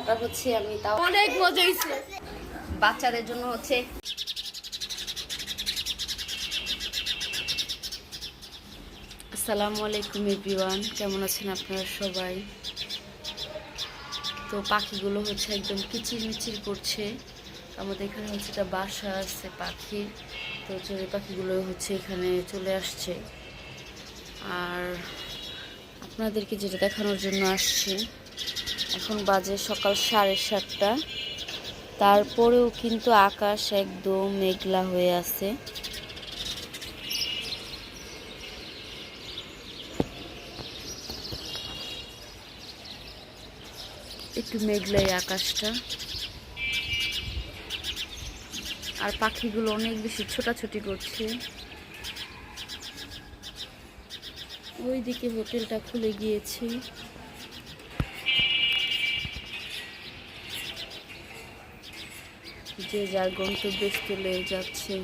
মাথাটা হচ্ছে আমি তাও অনেক মজা হয়েছে। বাচ্চাদের জন্য হচ্ছে আসসালামু আলাইকুম এভরিওয়ান, কেমন আছেন আপনারা সবাই? তো পাখিগুলো হচ্ছে একদম কিচিরমিচির করছে। আমাদের এখানে হচ্ছে একটা বাসা আছে পাখির, তো চড়ুই পাখিগুলো হচ্ছে এখানে চলে আসছে। আর আপনাদেরকে যেটা দেখানোর জন্য আসছি, এখন বাজে সকাল 7:30, তারপরেও কিন্তু আকাশ একদম মেঘলা হয়ে আছে। একটু মেঘলাই আকাশটা, আর পাখিগুলো অনেক বেশি ছোটাছুটি করছে। ওইদিকে হোটেলটা খুলে গিয়েছে। যে যার গন্তব্যস্থলে যাচ্ছে।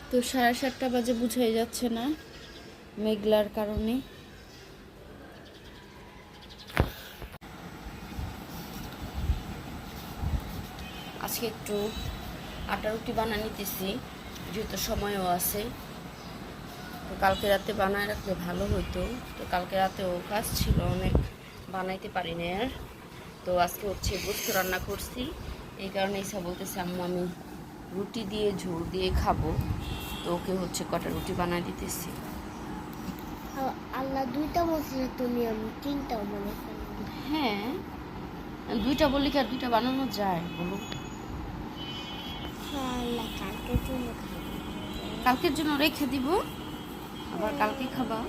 তো 7:30 বাজে, বুঝাই যাচ্ছে না মেঘলার কারণে। আজকে একটু আটা রুটি বানিয়ে নিতেছি, যেহেতু সময়ও আছে। তো কালকে রাতে বানায় রাখলে ভালো হতো, তো কালকে রাতেও কাজ ছিল অনেক, বানাইতে পারিনি আর। তো আজকে হচ্ছে গোস্ত রান্না করছি, এই কারণে ইসা বলতেছে আম্মু আমি রুটি দিয়ে ঝোল দিয়ে খাবো। তো ওকে হচ্ছে কটা রুটি বানায় দিতেছি। আল্লাহ দুইটা বলছিল, তুমি আমি তিনটা মনে করি। হ্যাঁ, দুইটা বললে কি আর দুইটা বানানো যায় বলো? আল্লাহ কালকের জন্য খাবো, কালকের জন্য রেখে দিব, আবার কালকে খাবা।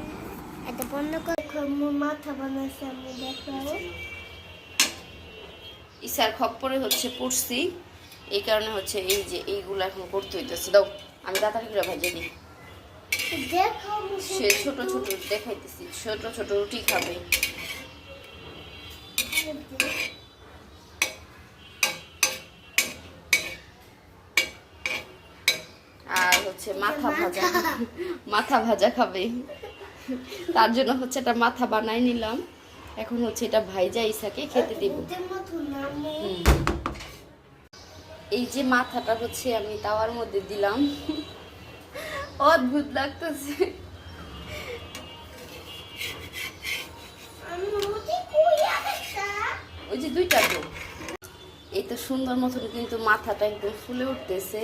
এটা বন্ধ করে মাথা বানাইছে, আমি দেখাবো। ইসার খপ্পরে হচ্ছে পড়ছি, এই কারণে হচ্ছে এই যে এইগুলো এখন করতে হইতেছে। দাও আমি তাড়াতাড়ি করে ভাজিয়ে দিই। সে ছোট ছোট দেখাইতেছি, ছোট ছোট রুটি খাবে। আর হচ্ছে মাথা ভাজা খাবে। তার জন্য হচ্ছে একটা মাথা বানাই নিলাম, এখন হচ্ছে এটা ভাইজা ইসাকে খেতে দিব। এই যে মাথাটা হচ্ছে আমি তাওয়ার মধ্যে দিলাম, অদ্ভুত লাগতেছে। ওই যে দুইটা তো, এই তো সুন্দর মতন কিন্তু মাথাটা একদম ফুলে উঠতেছে।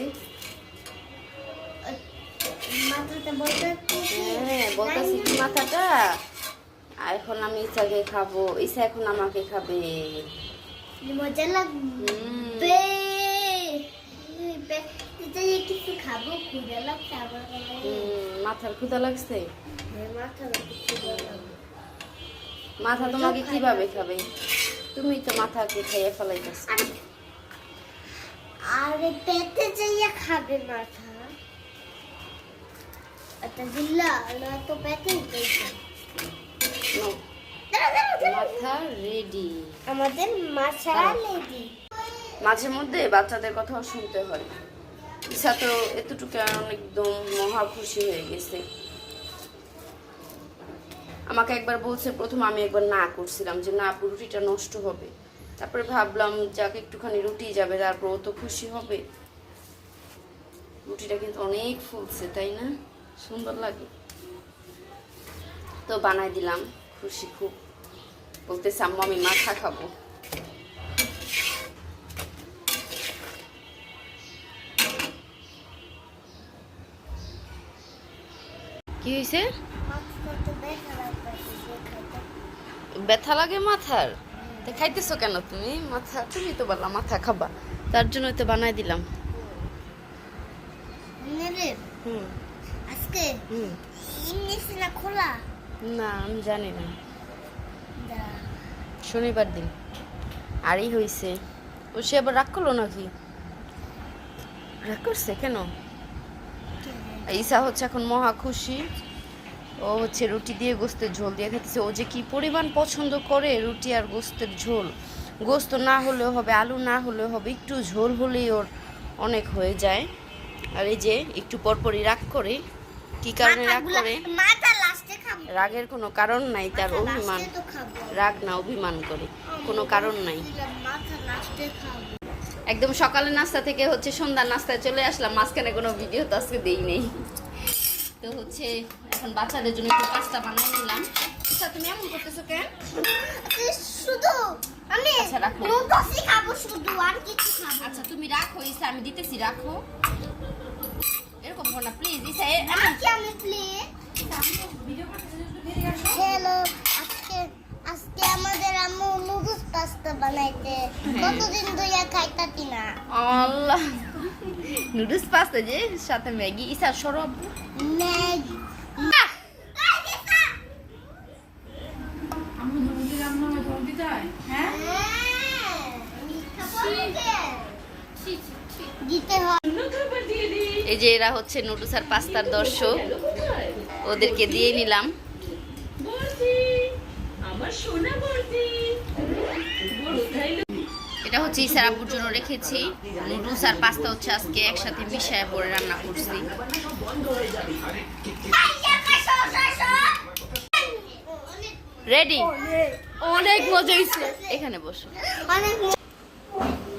হ্যাঁ বলতেছি কি মাথাটা, আর এখন আমি ইসাকে খাবো, ইসা এখন আমাকে খাবে। মজা লাগবে, কিছু খাবো, ক্ষুদা লাগছে আমার। মাথার ক্ষুধা লাগছে? মাথা তোমাকে কিভাবে খাবে? তুমি তো মাথাকে খাইয়ে ফেলাইতেছ। আরে পেটে যাইয়া খাবে মাথা, এটা দিল্লা না তো পেটে যাইছে। মাথা রেডি, আমাদের মাথা রেডি। মাঝে মধ্যে বাচ্চাদের কথাও শুনতে হয়। ইচ্ছা তো এতটুকু একদম মহা খুশি হয়ে গেছে। আমাকে একবার বলছে, প্রথম আমি একবার না করছিলাম যে না রুটিটা নষ্ট হবে, তারপরে ভাবলাম যাকে একটুখানি রুটি যাবে, তারপর ও তো খুশি হবে। রুটিটা কিন্তু অনেক ফুলছে, তাই না? সুন্দর লাগে। তো বানাই দিলাম, খুশি খুব, বলতেছে আম্মু আমি মাথা খাবো। কি হয়েছে? ব্যথা লাগে মাথার? তা খাইতেছো কেন তুমি মাথা? তুমি তো বললা মাথা খাবা, তার জন্য তো বানাই দিলাম। আজকে না খোলা না আমি জানি না, শনিবার দিন। আরই হয়েছে, ও সে আবার রাগ করলো নাকি? রাগ করছে কেন? ঈশা হচ্ছে এখন মহা খুশি, ও হচ্ছে রুটি দিয়ে গোস্তের ঝোল দিয়ে খেতেছে। ও যে কি পরিমাণ পছন্দ করে রুটি আর গোস্তের ঝোল। গোস্ত না হলেও হবে, আলু না হলেও হবে, একটু ঝোল হলেই ওর অনেক হয়ে যায়। আর এই যে একটু পরপরই রাগ করে, কি কারণে রাগ করে? মাথা লাস্টে খাবো। রাগের কোনো কারণ নাই, তার অভিমান। লাস্টে তো খাবো। রাগ না, অভিমান করে, কোনো কারণ নাই। মাথা লাস্টে খাবো। একদম সকালের নাস্তা থেকে হচ্ছে সন্ধ্যার নাস্তায় চলে আসলাম, মাঝখানে কোনো ভিডিও তো আজকে দেই নেই। তো হচ্ছে এখন বাচ্চাদের জন্য একটু পাস্তা বানিয়ে নিলাম। আচ্ছা তুমি এমন করতেছো কেন? শুধু আমি আচ্ছা, রাখো। নুডলসই খাবো শুধু, আর কিছু খাবো না। আচ্ছা তুমি রাখো ইসা, আমি দিতেছি, রাখো। এরকম করো না প্লিজ ইসা। আজকে আমি প্লেট হ্যালো, আজকে আমাদের আম্মু নুডলস পাস্তা বানাইতে, কতদিন ধরে খাইতাছি না। আল্লাহ, নুডলস পাস্তা যে সাথে ম্যাগি। ইসা সরব ম্যাগি। দিতে হয়। এই যে এরা হচ্ছে নুডলস আর পাস্তার দর্শক, ওদেরকে দিয়ে নিলাম। এটা হচ্ছে ইসার আব্বুর জন্য রেখেছি। নুডলস আর পাস্তা হচ্ছে আজকে একসাথে মিশায় পরে রান্না করছি। রেডি? অনেক মজা হয়েছে। এখানে বসো। অনেক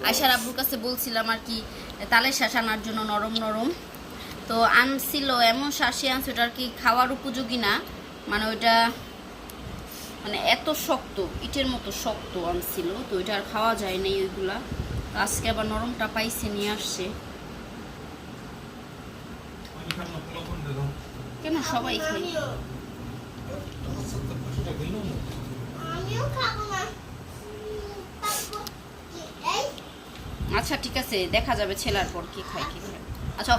আয়শার আব্বুর কাছে বলছিলাম আর কি তালের শাঁস আনার জন্য, নরম নরম। তো আনছিল, এমন শাঁসি আনছে ওটা আর কি খাওয়ার উপযোগী না, মানে ওইটা মানে এত শক্ত, ইটের মতো শক্ত আনছিল, তো ওইটা আর খাওয়া যায় নাই ওইগুলা। আজকে আবার নরমটা পাইছে, নিয়ে আসছে। কেন সবাই খাই? আমিও খাবো না। আচ্ছা ঠিক আছে, দেখা যাবে ছেলার পর কি খায় কি খায়। আচ্ছা